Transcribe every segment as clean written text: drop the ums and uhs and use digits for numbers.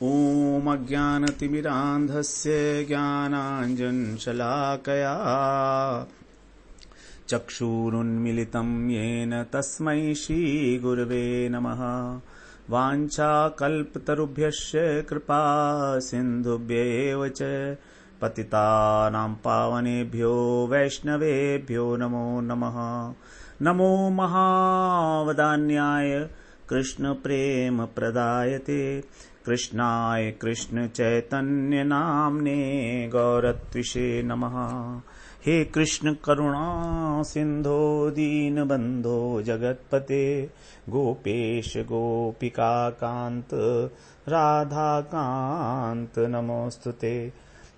ॐ अज्ञानतिमिरान्धस्य ज्ञानाञ्जनशलाकया चक्षुरुन्मिलितं येन तस्मै श्रीगुरवे नमः। वाञ्छाकल्पतरुभ्यश्च कृपा सिन्धुभ्येव च पतितानां पावनेभ्यो वैष्णवेभ्यो नमो नमः। नमो महावदान्याय कृष्ण प्रेम प्रदायते कृष्णाय कृष्ण चैतन्य नाम्ने गौरत्विषे नमः। हे कृष्ण करुणा सिंधो दीनबंधो जगत्पते गोपेश गोपिका कांत राधा कांत नमोस्तुते।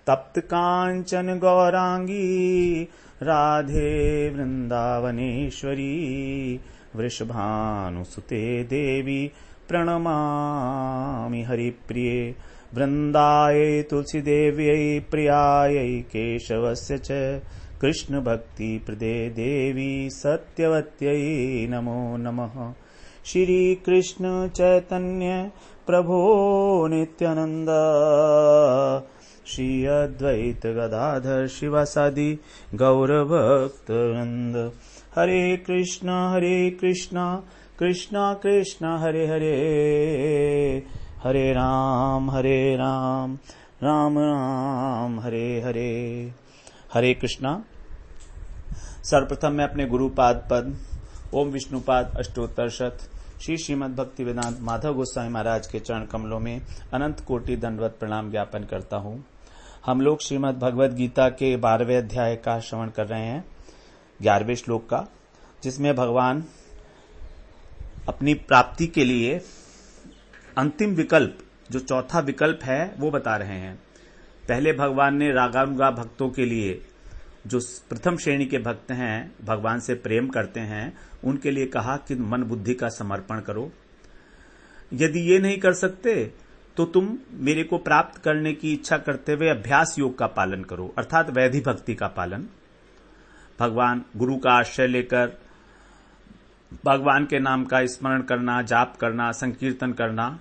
तप्त कांचन गौरांगी राधे वृंदावनेश्वरी वृषभानुसुते देवी प्रणमामि हरिप्रिये। वृन्दायै तुलसीदेव्यै प्रियायै केशवस्य च कृष्ण भक्ति प्रदे देवी सत्यवत्यै नमो नमः। श्री कृष्ण चैतन्य प्रभो नित्यानंद श्री अद्वैत गदाधर शिवासादि गौरभक्तवृंद। हरे कृष्णा कृष्णा कृष्णा हरे हरे हरे राम राम राम हरे हरे। हरे कृष्णा। सर्वप्रथम मैं अपने गुरुपाद पद ओम विष्णुपाद अष्टोत्तर शत श्री श्रीमद् भक्ति वेदांत माधव गोस्वामी महाराज के चरण कमलों में अनंत कोटि दंडवत प्रणाम ज्ञापन करता हूँ। हम लोग श्रीमद् भगवद गीता के 12वें अध्याय का श्रवण कर रहे हैं, 11वें श्लोक का, जिसमें भगवान अपनी प्राप्ति के लिए अंतिम विकल्प, जो चौथा विकल्प है, वो बता रहे हैं। पहले भगवान ने रागानुगा भक्तों के लिए, जो प्रथम श्रेणी के भक्त हैं, भगवान से प्रेम करते हैं, उनके लिए कहा कि मन बुद्धि का समर्पण करो। यदि ये नहीं कर सकते तो तुम मेरे को प्राप्त करने की इच्छा करते हुए अभ्यास योग का पालन करो, अर्थात वैधि भक्ति का पालन। भगवान गुरु का आश्रय लेकर भगवान के नाम का स्मरण करना, जाप करना, संकीर्तन करना।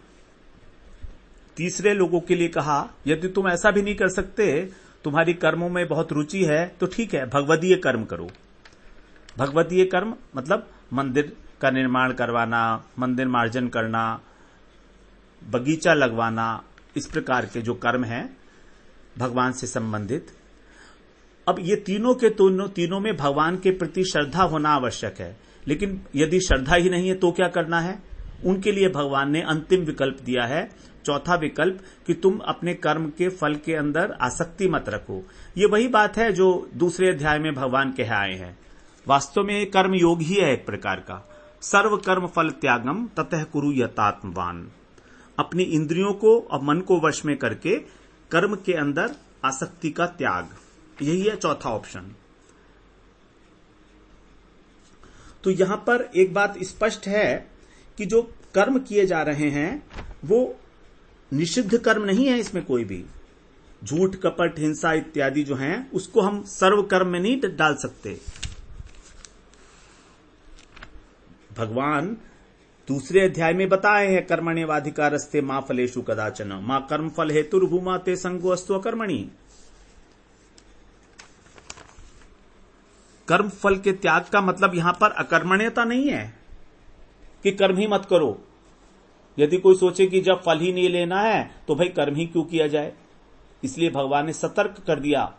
तीसरे लोगों के लिए कहा, यदि तुम ऐसा भी नहीं कर सकते, तुम्हारी कर्मों में बहुत रुचि है, तो ठीक है, भगवदीय कर्म करो। भगवदीय कर्म मतलब मंदिर का निर्माण करवाना, मंदिर मार्जन करना, बगीचा लगवाना, इस प्रकार के जो कर्म हैं भगवान से संबंधित। अब ये तीनों के तीनों में भगवान के प्रति श्रद्धा होना आवश्यक है, लेकिन यदि श्रद्धा ही नहीं है तो क्या करना है? उनके लिए भगवान ने अंतिम विकल्प दिया है, चौथा विकल्प, कि तुम अपने कर्म के फल के अंदर आसक्ति मत रखो। ये वही बात है जो दूसरे अध्याय में भगवान कह आए हैं। वास्तव में कर्म योग ही है एक प्रकार का। सर्व कर्म फल त्यागम ततः कुरु यतात्मवान। अपनी इंद्रियों को और मन को वश में करके कर्म के अंदर आसक्ति का त्याग, यही है चौथा ऑप्शन। तो यहां पर एक बात स्पष्ट है कि जो कर्म किए जा रहे हैं वो निषिद्ध कर्म नहीं है। इसमें कोई भी झूठ, कपट, हिंसा इत्यादि जो हैं, उसको हम सर्व कर्म में नहीं डाल सकते। भगवान दूसरे अध्याय में बताए हैं, कर्मण्येवाधिकारस्ते मा फलेषु कदाचन मा कर्म फल हेतुर्भूमा ते संगो अस्तु अकर्मणि। कर्म फल के त्याग का मतलब यहां पर अकर्मण्यता नहीं है कि कर्म ही मत करो। यदि कोई सोचे कि जब फल ही नहीं लेना है तो भाई कर्म ही क्यों किया जाए, इसलिए भगवान ने सतर्क कर दिया,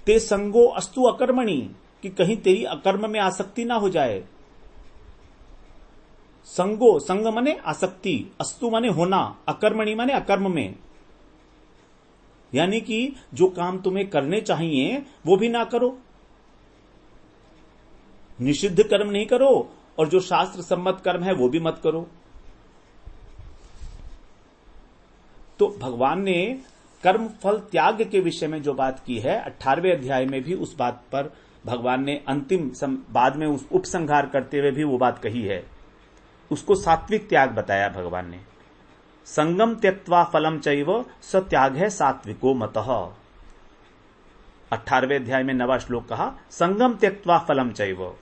ते संगो अस्तु अकर्मणि, कि कहीं तेरी अकर्म में आसक्ति ना हो जाए। संगो, संग माने आसक्ति, अस्तु माने होना, अकर्मणि माने अकर्म में। यानी कि जो काम तुम्हें करने चाहिए वो भी ना करो, निषिद्ध कर्म नहीं करो, और जो शास्त्र सम्मत कर्म है वो भी मत करो। तो भगवान ने कर्म फल त्याग के विषय में जो बात की है, 18वें अध्याय में भी उस बात पर भगवान ने अंतिम बाद में उस उपसंहार करते हुए भी वो बात कही है। उसको सात्विक त्याग बताया भगवान ने। संगम त्यक्त्वा फलम चैव स त्याग है सात्विको मतः। 18वें अध्याय में 9वां श्लोक कहा, संगम त्यक्त्वा फलम चैव।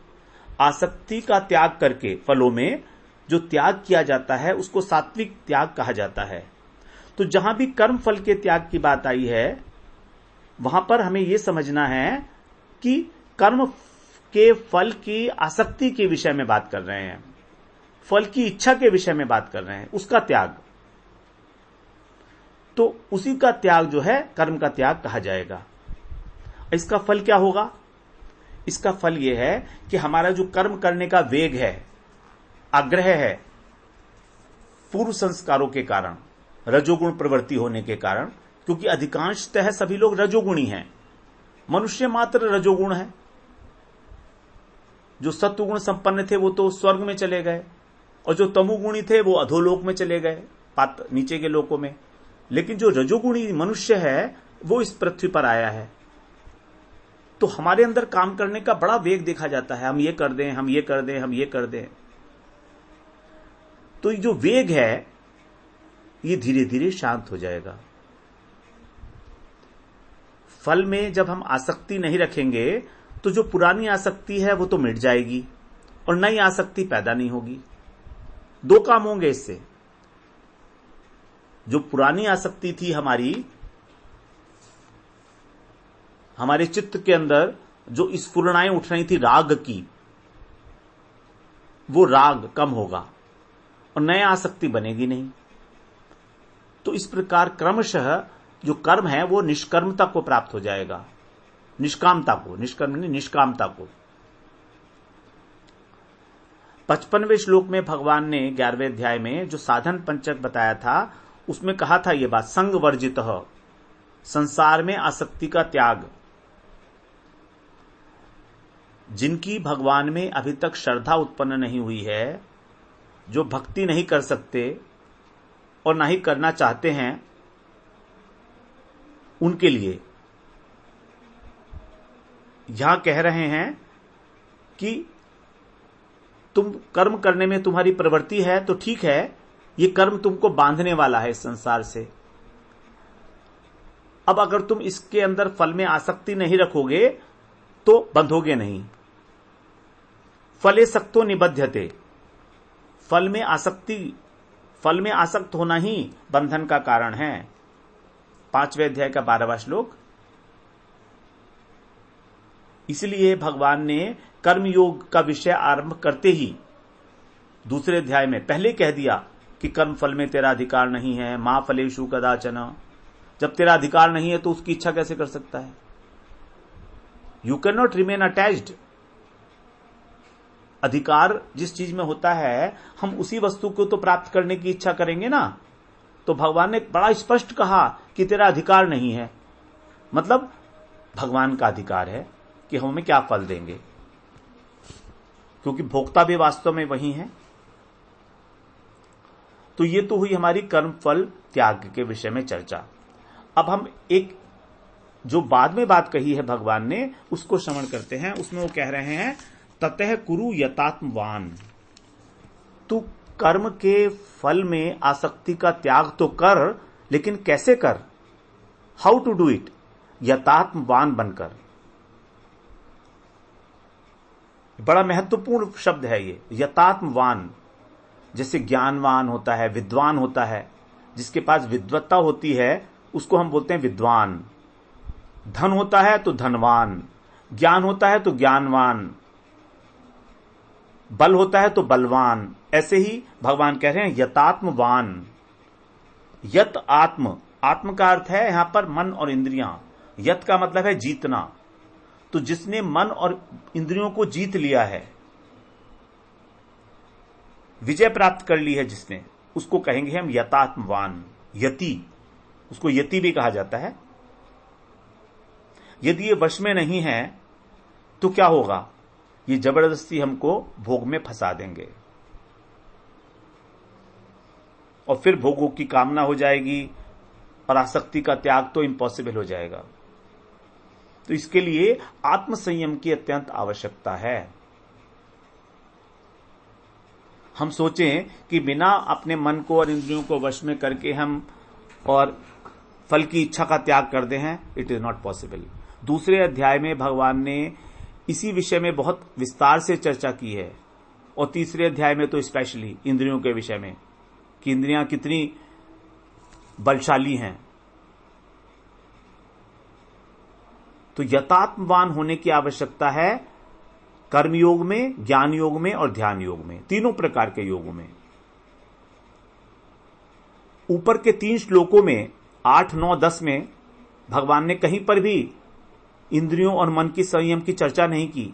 आसक्ति का त्याग करके फलों में जो त्याग किया जाता है उसको सात्विक त्याग कहा जाता है। तो जहां भी कर्म फल के त्याग की बात आई है वहां पर हमें यह समझना है कि कर्म के फल की आसक्ति के विषय में बात कर रहे हैं, फल की इच्छा के विषय में बात कर रहे हैं, उसका त्याग। तो उसी का त्याग जो है कर्म का त्याग कहा जाएगा। इसका फल क्या होगा? इसका फल यह है कि हमारा जो कर्म करने का वेग है, आग्रह है, पूर्व संस्कारों के कारण, रजोगुण प्रवृत्ति होने के कारण, क्योंकि अधिकांशतः सभी लोग रजोगुणी हैं, मनुष्य मात्र रजोगुण है। जो सत्वगुण संपन्न थे वो तो स्वर्ग में चले गए, और जो तमोगुणी थे वो अधोलोक में चले गए, नीचे के लोकों में। लेकिन जो रजोगुणी मनुष्य है वो इस पृथ्वी पर आया है। तो हमारे अंदर काम करने का बड़ा वेग देखा जाता है, हम ये कर दें, हम ये कर दें, हम ये कर दें। तो ये जो वेग है ये धीरे धीरे शांत हो जाएगा। फल में जब हम आसक्ति नहीं रखेंगे तो जो पुरानी आसक्ति है वो तो मिट जाएगी और नई आसक्ति पैदा नहीं होगी। दो काम होंगे इससे। जो पुरानी आसक्ति थी हमारे चित्त के अंदर, जो स्फुरणाएं उठ रही थी राग की, वो राग कम होगा और नया आसक्ति बनेगी नहीं। तो इस प्रकार क्रमशः जो कर्म है वो निष्कर्मता को प्राप्त हो जाएगा, निष्कामता को, निष्कर्म नहीं, निष्कामता को। 55वें श्लोक में भगवान ने 11वें अध्याय में जो साधन पंचक बताया था उसमें कहा था ये बात, संग वर्जित, संसार में आसक्ति का त्याग। जिनकी भगवान में अभी तक श्रद्धा उत्पन्न नहीं हुई है, जो भक्ति नहीं कर सकते और ना ही करना चाहते हैं, उनके लिए यहां कह रहे हैं कि तुम कर्म करने में तुम्हारी प्रवृत्ति है तो ठीक है, ये कर्म तुमको बांधने वाला है इस संसार से। अब अगर तुम इसके अंदर फल में आसक्ति नहीं रखोगे तो बंधोगे नहीं। फले सक्तो निबध्यते, फल में आसक्त होना ही बंधन का कारण है। 5वें अध्याय का 12वां श्लोक। इसलिए भगवान ने कर्मयोग का विषय आरंभ करते ही दूसरे अध्याय में पहले कह दिया कि कर्म फल में तेरा अधिकार नहीं है, मां फलेषु कदाचन। जब तेरा अधिकार नहीं है तो उसकी इच्छा कैसे कर सकता है? You can not remain attached. अधिकार जिस चीज में होता है हम उसी वस्तु को तो प्राप्त करने की इच्छा करेंगे ना। तो भगवान ने बड़ा स्पष्ट कहा कि तेरा अधिकार नहीं है, मतलब भगवान का अधिकार है कि हमें क्या फल देंगे, क्योंकि भोक्ता भी वास्तव में वही है। तो ये तो हुई हमारी कर्म फल त्याग के विषय में चर्चा। अब हम एक जो बाद में बात कही है भगवान ने उसको श्रवण करते हैं। उसमें वो कह रहे हैं, ततः कुरु यतात्मवान। तू कर्म के फल में आसक्ति का त्याग तो कर, लेकिन कैसे कर? How to do it? यतात्मवान बनकर। बड़ा महत्वपूर्ण शब्द है ये, यतात्मवान। जैसे ज्ञानवान होता है, विद्वान होता है, जिसके पास विद्वत्ता होती है उसको हम बोलते हैं विद्वान। धन होता है तो धनवान, ज्ञान होता है तो ज्ञानवान, बल होता है तो बलवान। ऐसे ही भगवान कह रहे हैं यतात्मवान। यत आत्म, आत्म का अर्थ है यहां पर मन और इंद्रियां। यत का मतलब है जीतना। तो जिसने मन और इंद्रियों को जीत लिया है, विजय प्राप्त कर ली है जिसने, उसको कहेंगे हम यतात्मवान। यति, उसको यति भी कहा जाता है। यदि ये वश में नहीं है तो क्या होगा? ये जबरदस्ती हमको भोग में फंसा देंगे और फिर भोगों की कामना हो जाएगी और आसक्ति का त्याग तो इम्पॉसिबल हो जाएगा। तो इसके लिए आत्म संयम की अत्यंत आवश्यकता है। हम सोचें कि बिना अपने मन को और इंद्रियों को वश में करके हम और फल की इच्छा का त्याग कर दे हैं, इट इज नॉट पॉसिबल। दूसरे अध्याय में भगवान ने इसी विषय में बहुत विस्तार से चर्चा की है, और तीसरे अध्याय में तो स्पेशली इंद्रियों के विषय में कि इंद्रियां कितनी बलशाली हैं। तो यथात्मवान होने की आवश्यकता है कर्मयोग में, ज्ञान योग में और ध्यान योग में, तीनों प्रकार के योगों में। ऊपर के 3 श्लोकों में 8, 9, 10 में भगवान ने कहीं पर भी इंद्रियों और मन की संयम की चर्चा नहीं की,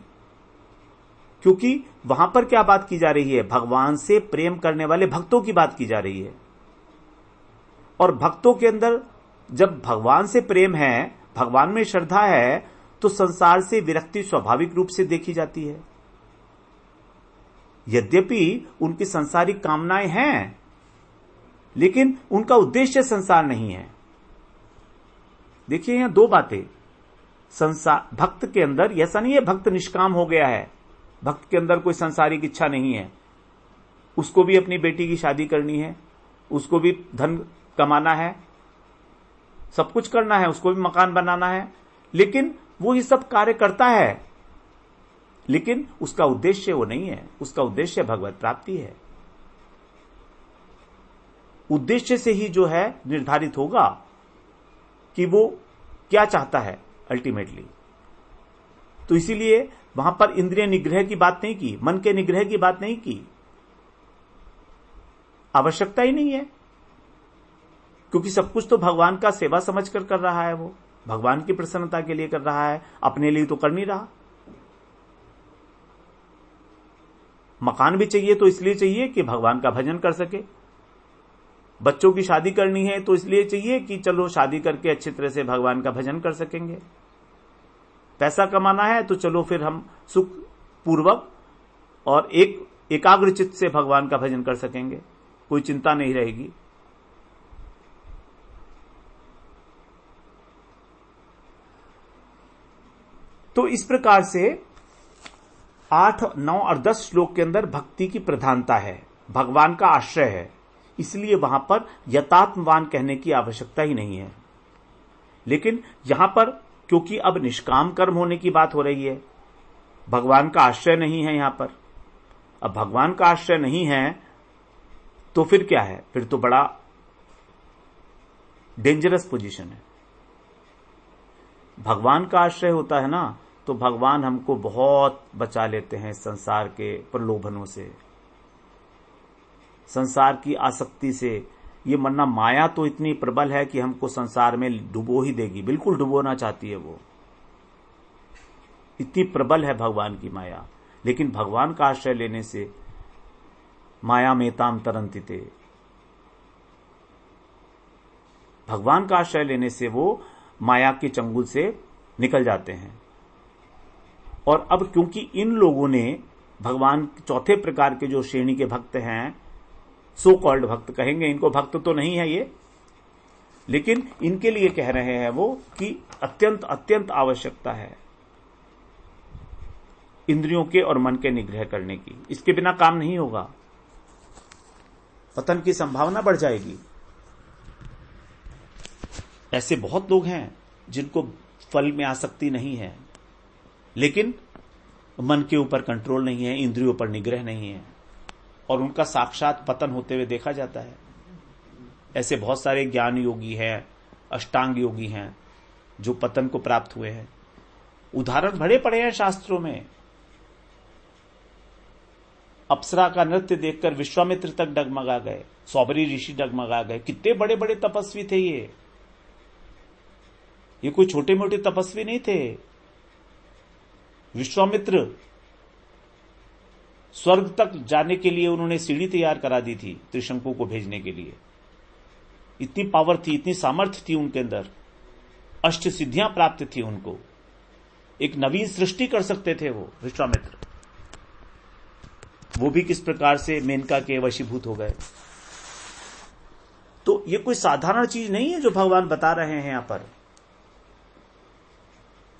क्योंकि वहां पर क्या बात की जा रही है? भगवान से प्रेम करने वाले भक्तों की बात की जा रही है। और भक्तों के अंदर जब भगवान से प्रेम है, भगवान में श्रद्धा है, तो संसार से विरक्ति स्वाभाविक रूप से देखी जाती है। यद्यपि उनकी सांसारिक कामनाएं हैं, लेकिन उनका उद्देश्य संसार नहीं है। देखिए, यहां 2 बातें। संसार भक्त के अंदर ऐसा नहीं है भक्त निष्काम हो गया है, भक्त के अंदर कोई सांसारिक इच्छा नहीं है। उसको भी अपनी बेटी की शादी करनी है, उसको भी धन कमाना है, सब कुछ करना है, उसको भी मकान बनाना है, लेकिन वो ये सब कार्य करता है, लेकिन उसका उद्देश्य वो नहीं है। उसका उद्देश्य भगवत प्राप्ति है। उद्देश्य से ही जो है निर्धारित होगा कि वो क्या चाहता है अल्टीमेटली। तो इसीलिए वहां पर इंद्रिय निग्रह की बात नहीं की, मन के निग्रह की बात नहीं की, आवश्यकता ही नहीं है, क्योंकि सब कुछ तो भगवान का सेवा समझकर कर रहा है। वो भगवान की प्रसन्नता के लिए कर रहा है, अपने लिए तो कर नहीं रहा। मकान भी चाहिए तो इसलिए चाहिए कि भगवान का भजन कर सके, बच्चों की शादी करनी है तो इसलिए चाहिए कि चलो शादी करके अच्छी तरह से भगवान का भजन कर सकेंगे, पैसा कमाना है तो चलो फिर हम सुख पूर्वक और एकाग्र चित्त से भगवान का भजन कर सकेंगे, कोई चिंता नहीं रहेगी। तो इस प्रकार से 8, 9 और 10 श्लोक के अंदर भक्ति की प्रधानता है, भगवान का आश्रय है, इसलिए वहां पर यथात्मवान कहने की आवश्यकता ही नहीं है। लेकिन यहां पर क्योंकि अब निष्काम कर्म होने की बात हो रही है, भगवान का आश्रय नहीं है यहां पर। अब भगवान का आश्रय नहीं है तो फिर क्या है? फिर तो बड़ा डेंजरस पोजीशन है। भगवान का आश्रय होता है ना, तो भगवान हमको बहुत बचा लेते हैं संसार के प्रलोभनों से, संसार की आसक्ति से। ये मरना माया तो इतनी प्रबल है कि हमको संसार में डुबो ही देगी, बिल्कुल डुबोना चाहती है वो, इतनी प्रबल है भगवान की माया। लेकिन भगवान का आश्रय लेने से माया मेताम तरंतिते, भगवान का आश्रय लेने से वो माया के चंगुल से निकल जाते हैं। और अब क्योंकि इन लोगों ने भगवान चौथे प्रकार के जो श्रेणी के भक्त हैं, सो कॉल्ड भक्त कहेंगे इनको, भक्त तो नहीं है ये, लेकिन इनके लिए कह रहे हैं वो कि अत्यंत अत्यंत आवश्यकता है इंद्रियों के और मन के निग्रह करने की। इसके बिना काम नहीं होगा, पतन की संभावना बढ़ जाएगी। ऐसे बहुत लोग हैं जिनको फल में आसक्ति नहीं है, लेकिन मन के ऊपर कंट्रोल नहीं है, इंद्रियों पर निग्रह नहीं है, और उनका साक्षात पतन होते हुए देखा जाता है। ऐसे बहुत सारे ज्ञान योगी हैं, अष्टांग योगी हैं जो पतन को प्राप्त हुए हैं। उदाहरण भरे पड़े हैं शास्त्रों में। अप्सरा का नृत्य देखकर विश्वामित्र तक डगमगा गए, सौबरी ऋषि डगमगा गए। कितने बड़े बड़े तपस्वी थे ये कोई छोटे मोटे तपस्वी नहीं थे। विश्वामित्र स्वर्ग तक जाने के लिए उन्होंने सीढ़ी तैयार करा दी थी त्रिशंकु को भेजने के लिए। इतनी पावर थी, इतनी सामर्थ्य थी उनके अंदर, अष्ट सिद्धियां प्राप्त थी उनको, एक नवीन सृष्टि कर सकते थे वो विश्वामित्र। वो भी किस प्रकार से मेनका के वशीभूत हो गए। तो ये कोई साधारण चीज नहीं है जो भगवान बता रहे हैं यहां पर।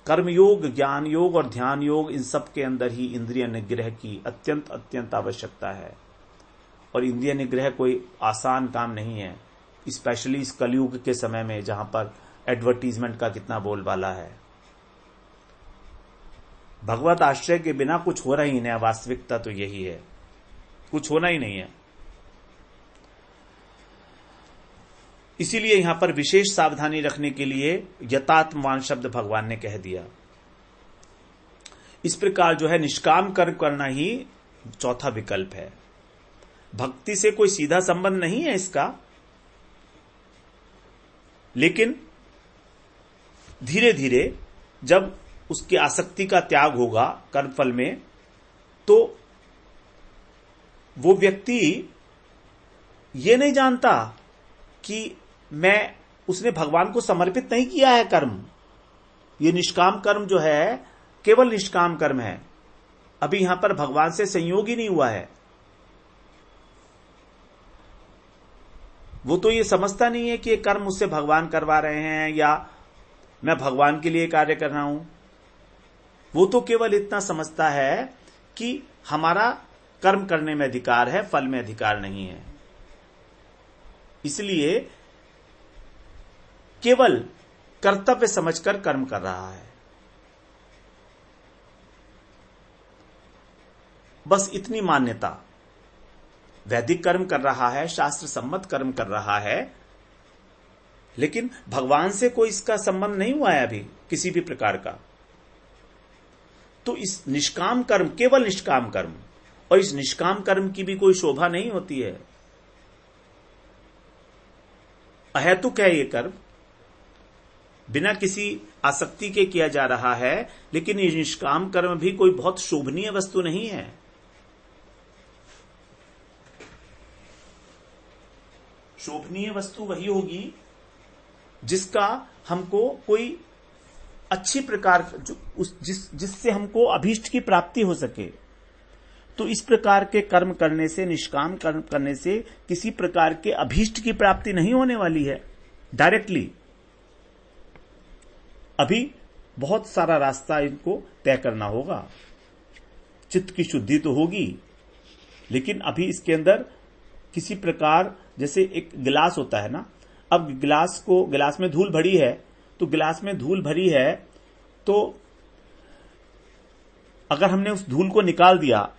कर्मयोग, ज्ञान योग और ध्यान योग, इन सब के अंदर ही इंद्रिय निग्रह की अत्यंत अत्यंत आवश्यकता है। और इंद्रिय निग्रह कोई आसान काम नहीं है, स्पेशली इस कलयुग के समय में जहां पर एडवर्टीजमेंट का कितना बोलबाला है। भगवत आश्रय के बिना कुछ हो रहा ही नहीं, वास्तविकता तो यही है, कुछ होना ही नहीं है। इसीलिए यहां पर विशेष सावधानी रखने के लिए यतात्मवान शब्द भगवान ने कह दिया। इस प्रकार जो है निष्काम कर्म करना ही चौथा विकल्प है। भक्ति से कोई सीधा संबंध नहीं है इसका, लेकिन धीरे धीरे जब उसकी आसक्ति का त्याग होगा कर्मफल में, तो वो व्यक्ति ये नहीं जानता कि उसने भगवान को समर्पित नहीं किया है कर्म। ये निष्काम कर्म जो है केवल निष्काम कर्म है, अभी यहां पर भगवान से संयोग ही नहीं हुआ है। वो तो ये समझता नहीं है कि ये कर्म मुझसे भगवान करवा रहे हैं या मैं भगवान के लिए कार्य कर रहा हूं। वो तो केवल इतना समझता है कि हमारा कर्म करने में अधिकार है, फल में अधिकार नहीं है। इसलिए केवल कर्तव्य समझकर कर्म कर रहा है, बस इतनी मान्यता। वैदिक कर्म कर रहा है, शास्त्र सम्मत कर्म कर रहा है, लेकिन भगवान से कोई इसका संबंध नहीं हुआ है अभी किसी भी प्रकार का। तो इस निष्काम कर्म, केवल निष्काम कर्म, और इस निष्काम कर्म की भी कोई शोभा नहीं होती है। अहेतुक है ये कर्म, बिना किसी आसक्ति के किया जा रहा है, लेकिन ये निष्काम कर्म भी कोई बहुत शोभनीय वस्तु नहीं है। शोभनीय वस्तु वही होगी जिसका हमको कोई अच्छी प्रकार जिससे हमको अभीष्ट की प्राप्ति हो सके। तो इस प्रकार के कर्म करने से, निष्काम कर्म करने से किसी प्रकार के अभीष्ट की प्राप्ति नहीं होने वाली है डायरेक्टली। अभी बहुत सारा रास्ता इनको तय करना होगा। चित्त की शुद्धि तो होगी, लेकिन अभी इसके अंदर किसी प्रकार, जैसे एक गिलास होता है ना, अब गिलास में धूल भरी है, तो गिलास में धूल भरी है, तो अगर हमने उस धूल को निकाल दिया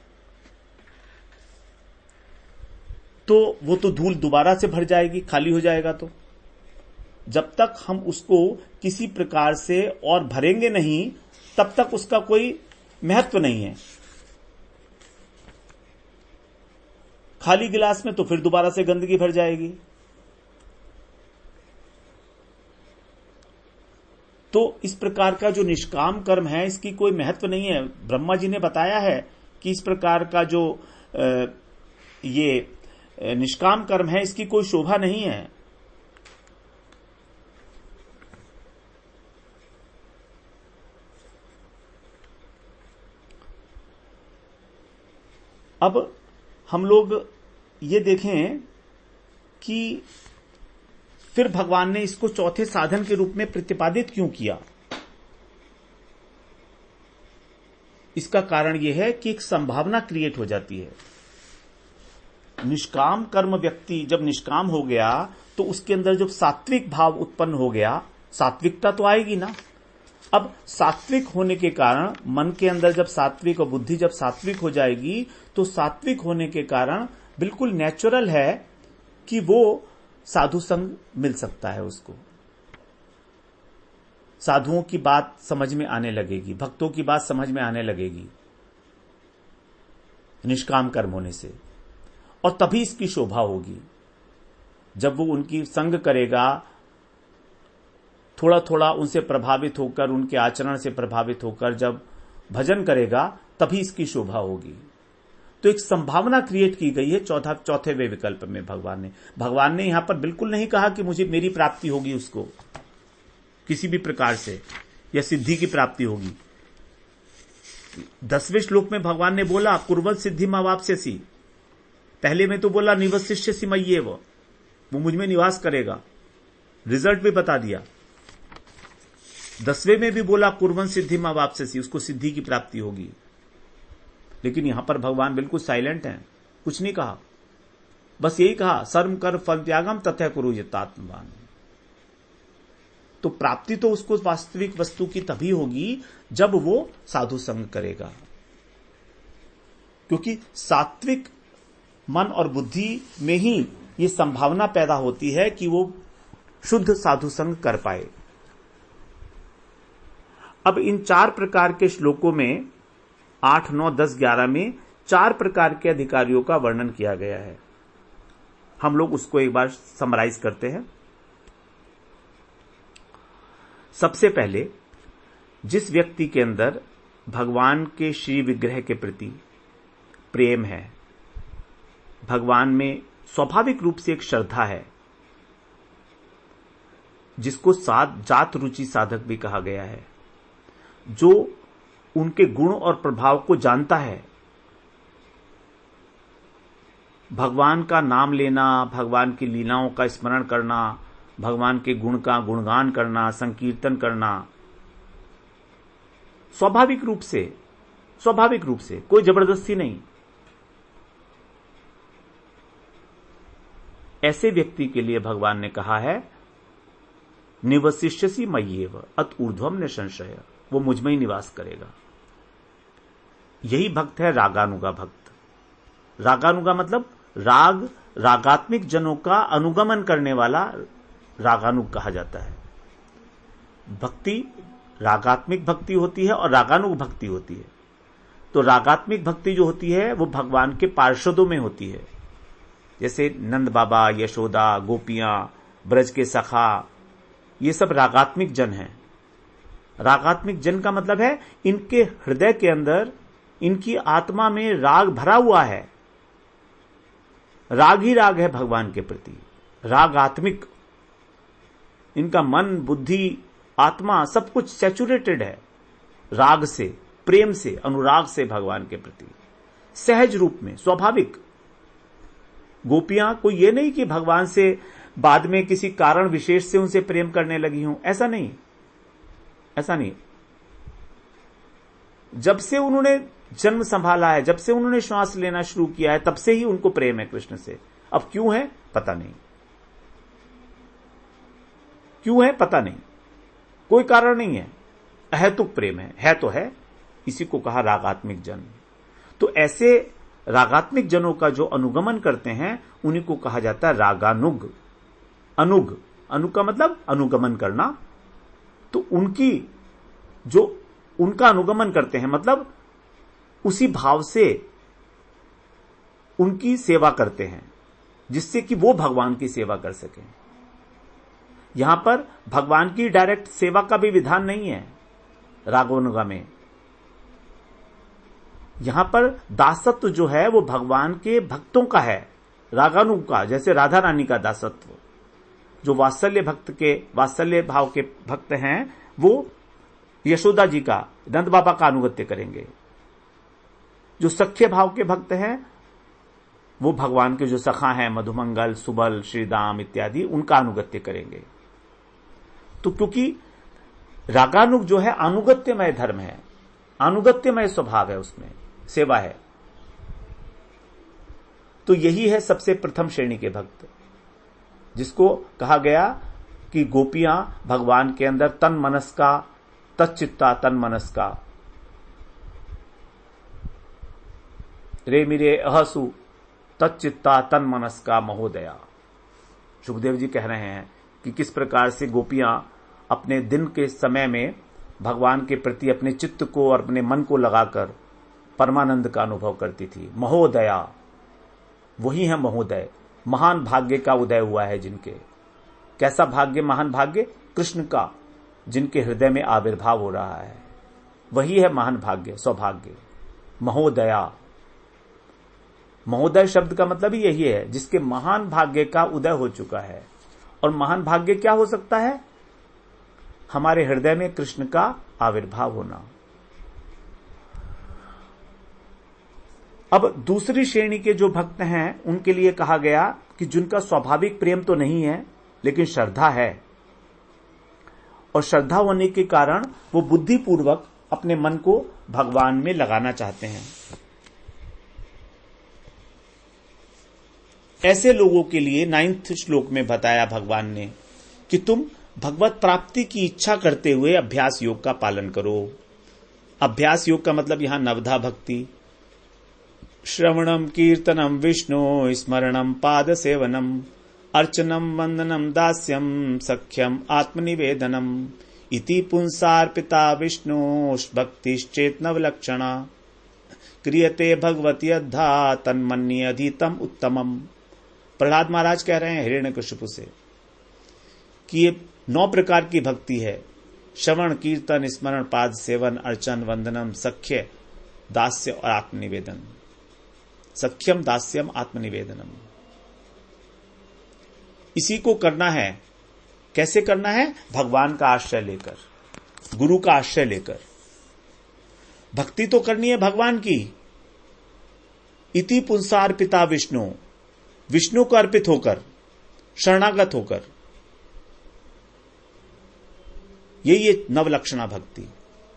तो वो तो धूल दोबारा से भर जाएगी, खाली हो जाएगा। तो जब तक हम उसको किसी प्रकार से और भरेंगे नहीं, तब तक उसका कोई महत्व नहीं है। खाली गिलास में तो फिर दोबारा से गंदगी भर जाएगी। तो इस प्रकार का जो निष्काम कर्म है, इसकी कोई महत्व नहीं है। ब्रह्मा जी ने बताया है कि इस प्रकार का जो ये निष्काम कर्म है, इसकी कोई शोभा नहीं है। अब हम लोग ये देखें कि फिर भगवान ने इसको चौथे साधन के रूप में प्रतिपादित क्यों किया। इसका कारण यह है कि एक संभावना क्रिएट हो जाती है। निष्काम कर्म व्यक्ति जब निष्काम हो गया, तो उसके अंदर जब सात्विक भाव उत्पन्न हो गया, सात्विकता तो आएगी ना। अब सात्विक होने के कारण मन के अंदर जब सात्विक और बुद्धि जब सात्विक हो जाएगी, तो सात्विक होने के कारण बिल्कुल नेचुरल है कि वो साधु संग मिल सकता है। उसको साधुओं की बात समझ में आने लगेगी, भक्तों की बात समझ में आने लगेगी निष्काम कर्म होने से। और तभी इसकी शोभा होगी जब वो उनकी संग करेगा, थोड़ा थोड़ा उनसे प्रभावित होकर, उनके आचरण से प्रभावित होकर जब भजन करेगा, तभी इसकी शोभा होगी। तो एक संभावना क्रिएट की गई है चौथे वे विकल्प में। भगवान ने यहां पर बिल्कुल नहीं कहा कि मुझे मेरी प्राप्ति होगी उसको किसी भी प्रकार से, या सिद्धि की प्राप्ति होगी। 10वें श्लोक में भगवान ने बोला कुर्वत सिद्धि मावाप्स्यसि। पहले में तो बोला निवसिष्यसि मय्येव, वो मुझ में निवास करेगा, रिजल्ट भी बता दिया। 10वें में भी बोला कुर्वन् सिद्धि मावाप्स्यसि, उसको सिद्धि की प्राप्ति होगी। लेकिन यहां पर भगवान बिल्कुल साइलेंट हैं, कुछ नहीं कहा, बस यही कहा सर्व कर फल त्यागम तथा कुरु यतात्मवान। तो प्राप्ति तो उसको वास्तविक वस्तु की तभी होगी जब वो साधु संग करेगा, क्योंकि सात्विक मन और बुद्धि में ही ये संभावना पैदा होती है कि वो शुद्ध साधु संग कर पाए। अब इन 4 प्रकार के श्लोकों में 8, 9, 10, 11 में 4 प्रकार के अधिकारियों का वर्णन किया गया है। हम लोग उसको एक बार समराइज करते हैं। सबसे पहले, जिस व्यक्ति के अंदर भगवान के श्री विग्रह के प्रति प्रेम है, भगवान में स्वाभाविक रूप से एक श्रद्धा है, जिसको जात रुचि साधक भी कहा गया है, जो उनके गुण और प्रभाव को जानता है, भगवान का नाम लेना, भगवान की लीलाओं का स्मरण करना, भगवान के गुण का गुणगान करना, संकीर्तन करना, स्वाभाविक रूप से कोई जबरदस्ती नहीं, ऐसे व्यक्ति के लिए भगवान ने कहा है निवसिष्यसि मय्येव अत ऊर्ध्वम न संशय, वो मुझ में ही निवास करेगा। यही भक्त है रागानुगा भक्त। रागानुगा मतलब रागात्मिक जनों का अनुगमन करने वाला रागानुग कहा जाता है। भक्ति रागात्मिक भक्ति होती है और रागानुग भक्ति होती है। तो रागात्मिक भक्ति जो होती है वो भगवान के पार्षदों में होती है, जैसे नंद बाबा, यशोदा, गोपियां, ब्रज के सखा, ये सब रागात्मिक जन हैं। रागात्मिक जन का मतलब है इनके हृदय के अंदर, इनकी आत्मा में राग भरा हुआ है, राग ही राग है भगवान के प्रति, रागात्मिक। इनका मन, बुद्धि, आत्मा सब कुछ सैचुरेटेड है राग से, प्रेम से, अनुराग से भगवान के प्रति, सहज रूप में, स्वाभाविक। गोपियां कोई ये नहीं कि भगवान से बाद में किसी कारण विशेष से उनसे प्रेम करने लगी हूं, ऐसा नहीं। जब से उन्होंने जन्म संभाला है, जब से उन्होंने श्वास लेना शुरू किया है, तब से ही उनको प्रेम है कृष्ण से। अब क्यों है पता नहीं, कोई कारण नहीं है, अहेतुक प्रेम है तो है। इसी को कहा रागात्मिक जन। तो ऐसे रागात्मिक जनों का जो अनुगमन करते हैं उन्हीं को कहा जाता है रागानुग। अनुग का मतलब अनुगमन करना। तो उनका अनुगमन करते हैं मतलब उसी भाव से उनकी सेवा करते हैं, जिससे कि वो भगवान की सेवा कर सकें। यहां पर भगवान की डायरेक्ट सेवा का भी विधान नहीं है रागानुगा में। यहां पर दासत्व जो है वो भगवान के भक्तों का है, रागानुग का। जैसे राधा रानी का दासत्व, जो वात्सल्य भाव के भक्त हैं वो यशोदा जी का, नंद बाबा का अनुगत्य करेंगे। जो सख्य भाव के भक्त हैं वो भगवान के जो सखा हैं, मधुमंगल, सुबल, श्रीदाम इत्यादि, उनका अनुगत्य करेंगे। तो क्योंकि रागानुग जो है अनुगत्यमय धर्म है, अनुगत्यमय स्वभाव है, उसमें सेवा है। तो यही है सबसे प्रथम श्रेणी के भक्त, जिसको कहा गया कि गोपियां भगवान के अंदर तन मनस का, तच्चित्ता तन मनस का, रे मिरे अहसु तच्चित्ता तन मनस का महोदया। सुखदेव जी कह रहे हैं कि किस प्रकार से गोपियां अपने दिन के समय में भगवान के प्रति अपने चित्त को और अपने मन को लगाकर परमानंद का अनुभव करती थी। महोदया, वही है महोदय। महान भाग्य का उदय हुआ है जिनके। कैसा भाग्य? महान भाग्य कृष्ण का, जिनके हृदय में आविर्भाव हो रहा है, वही है महान भाग्य, सौभाग्य। महोदया, महोदय शब्द का मतलब ही यही है, जिसके महान भाग्य का उदय हो चुका है। और महान भाग्य क्या हो सकता है? हमारे हृदय में कृष्ण का आविर्भाव होना। अब दूसरी श्रेणी के जो भक्त हैं उनके लिए कहा गया कि जिनका स्वाभाविक प्रेम तो नहीं है लेकिन श्रद्धा है, और श्रद्धा होने के कारण वो बुद्धिपूर्वक अपने मन को भगवान में लगाना चाहते हैं। ऐसे लोगों के लिए 9th श्लोक में बताया भगवान ने कि तुम भगवत प्राप्ति की इच्छा करते हुए अभ्यास योग का पालन करो। अभ्यास योग का मतलब यहां नवधा भक्ति, श्रवणम कीर्तनम विष्णु स्मरणम पाद सेवनम अर्चनम वंदनम दास्यम सख्यम आत्मनिवेदनम इति पुंसार्पिता विष्णोस् भक्तिश्चेतनवलक्षणा क्रियते भगवती अद्धा तन्मन्ये अधीतम उत्तमम। प्रहलाद महाराज कह रहे हैं हिरण्यकशिपु से कि ये 9 प्रकार की भक्ति है। श्रवण, कीर्तन, स्मरण, पाद सेवन, अर्चन, वंदनम, सख्य, दास्य और आत्मनिवेदन। सख्यम, दास्यम, आत्मनिवेदनम, इसी को करना है। कैसे करना है? भगवान का आश्रय लेकर, गुरु का आश्रय लेकर। भक्ति तो करनी है भगवान की। इति पुंसार्पिता विष्णु, विष्णु को अर्पित होकर, शरणागत होकर। यही है नवलक्षणा भक्ति,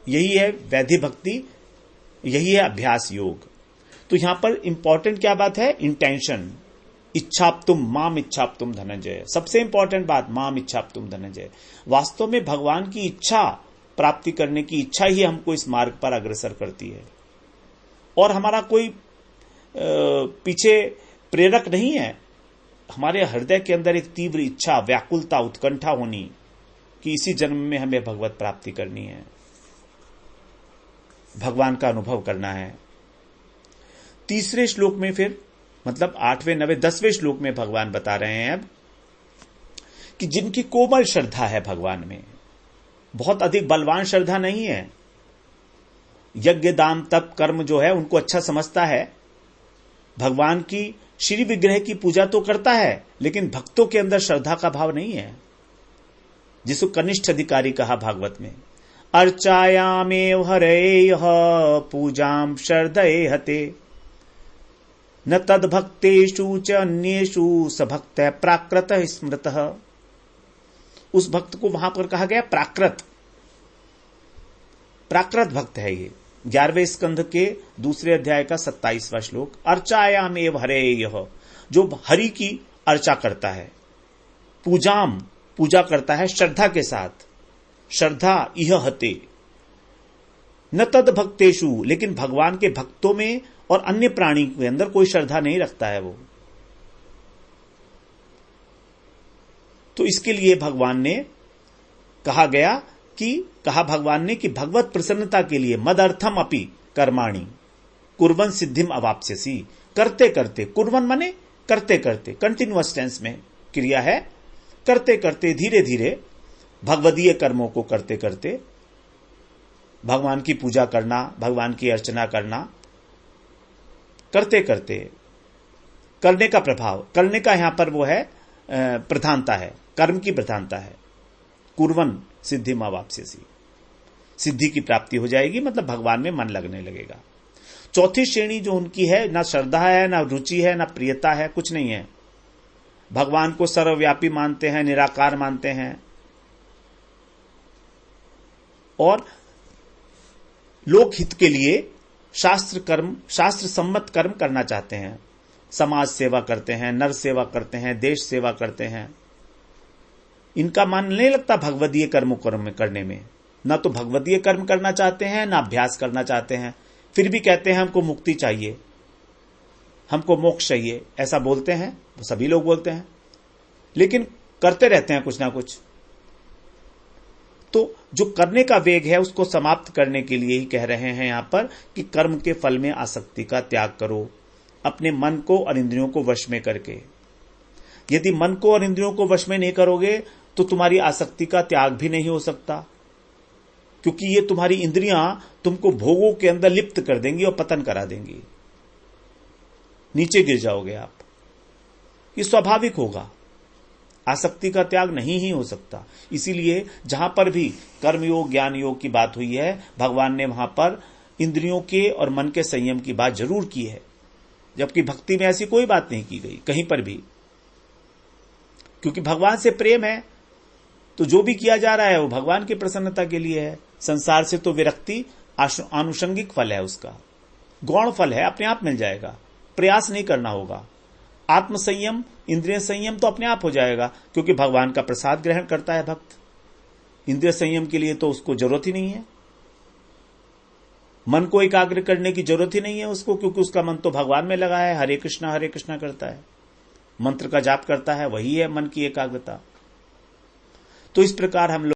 यही है वैधि भक्ति, यही है अभ्यास योग। तो यहां पर इंपॉर्टेंट क्या बात है? इंटेंशन। इच्छाप्तुम माम इच्छाप्तुम धनंजय, सबसे इंपॉर्टेंट बात, माम इच्छाप्तुम धनंजय। वास्तव में भगवान की इच्छा प्राप्ति करने की इच्छा ही हमको इस मार्ग पर अग्रसर करती है, और हमारा कोई पीछे प्रेरक नहीं है। हमारे हृदय के अंदर एक तीव्र इच्छा, व्याकुलता, उत्कंठा होनी कि इसी जन्म में हमें भगवत प्राप्ति करनी है, भगवान का अनुभव करना है। तीसरे श्लोक में फिर, मतलब 8वें 9वें 10वें श्लोक में भगवान बता रहे हैं अब कि जिनकी कोमल श्रद्धा है भगवान में, बहुत अधिक बलवान श्रद्धा नहीं है, यज्ञ दान तप कर्म जो है उनको अच्छा समझता है, भगवान की श्री विग्रह की पूजा तो करता है, लेकिन भक्तों के अंदर श्रद्धा का भाव नहीं है, जिसको कनिष्ठ अधिकारी कहा भागवत में। अर्चायामेव हरेयः पूजां श्रद्धेहते न तद्भक्तेषु च अन्येषु स भक्तः प्राकृतः स्मृतः। उस भक्त को वहां पर कहा गया प्राकृत, प्राकृत भक्त है ये। 11वें स्कंध के 2 अध्याय का 27वां श्लोक। अर्चायामेव हरेयः, जो हरि की अर्चा करता है, पूजाम, पूजा करता है श्रद्धा के साथ, श्रद्धा इह हते, न तद भक्तेषु, लेकिन भगवान के भक्तों में और अन्य प्राणी के अंदर कोई श्रद्धा नहीं रखता है वो। तो इसके लिए भगवान ने कहा भगवान ने कि भगवत प्रसन्नता के लिए मदर्थम अपि कर्माणि कुर्वन् सिद्धिम अवाप्स्यसि। करते करते, कुर्वन् माने करते करते, कंटिन्यूअस टेंस में क्रिया है, करते करते, धीरे धीरे भगवदीय कर्मों को करते करते, भगवान की पूजा करना, भगवान की अर्चना करना, करते करते, करने का प्रभाव, करने का यहां पर वो है प्रधानता है, कर्म की प्रधानता है। कुर्वन् सिद्धिम अवाप्स्यसि, सिद्धि की प्राप्ति हो जाएगी, मतलब भगवान में मन लगने लगेगा। चौथी श्रेणी जो उनकी है, ना श्रद्धा है, ना रुचि है, ना प्रियता है, कुछ नहीं है। भगवान को सर्वव्यापी मानते हैं, निराकार मानते हैं, और लोकहित के लिए शास्त्र सम्मत कर्म करना चाहते हैं। समाज सेवा करते हैं, नर सेवा करते हैं, देश सेवा करते हैं। इनका मन नहीं लगता भगवदीय कर्म करने में, ना तो भगवदीय कर्म करना चाहते हैं, ना अभ्यास करना चाहते हैं। फिर भी कहते हैं हमको मुक्ति चाहिए, हमको मोक्ष चाहिए, ऐसा बोलते हैं, सभी लोग बोलते हैं, लेकिन करते रहते हैं कुछ ना कुछ। तो जो करने का वेग है उसको समाप्त करने के लिए ही कह रहे हैं यहां पर कि कर्म के फल में आसक्ति का त्याग करो, अपने मन को और इंद्रियों को वश में करके। यदि मन को और इंद्रियों को वश में नहीं करोगे तो तुम्हारी आसक्ति का त्याग भी नहीं हो सकता, क्योंकि ये तुम्हारी इंद्रियां तुमको भोगों के अंदर लिप्त कर देंगी और पतन करा देंगी, नीचे गिर जाओगे आप। ये स्वाभाविक होगा, आसक्ति का त्याग नहीं ही हो सकता। इसीलिए जहां पर भी कर्मयोग ज्ञान योग की बात हुई है, भगवान ने वहां पर इंद्रियों के और मन के संयम की बात जरूर की है, जबकि भक्ति में ऐसी कोई बात नहीं की गई कहीं पर भी। क्योंकि भगवान से प्रेम है तो जो भी किया जा रहा है वो भगवान की प्रसन्नता के लिए है। संसार से तो विरक्ति आनुषंगिक फल है, उसका गौण फल है, अपने आप मिल जाएगा, प्रयास नहीं करना होगा। आत्म संयम, इंद्रिय संयम तो अपने आप हो जाएगा, क्योंकि भगवान का प्रसाद ग्रहण करता है भक्त। इंद्रिय संयम के लिए तो उसको जरूरत ही नहीं है, मन को एकाग्र करने की जरूरत ही नहीं है उसको, क्योंकि उसका मन तो भगवान में लगा है, हरे कृष्णा करता है। मंत्र का जाप करता है वही है मन की एकाग्रता। तो इस प्रकार हम लोग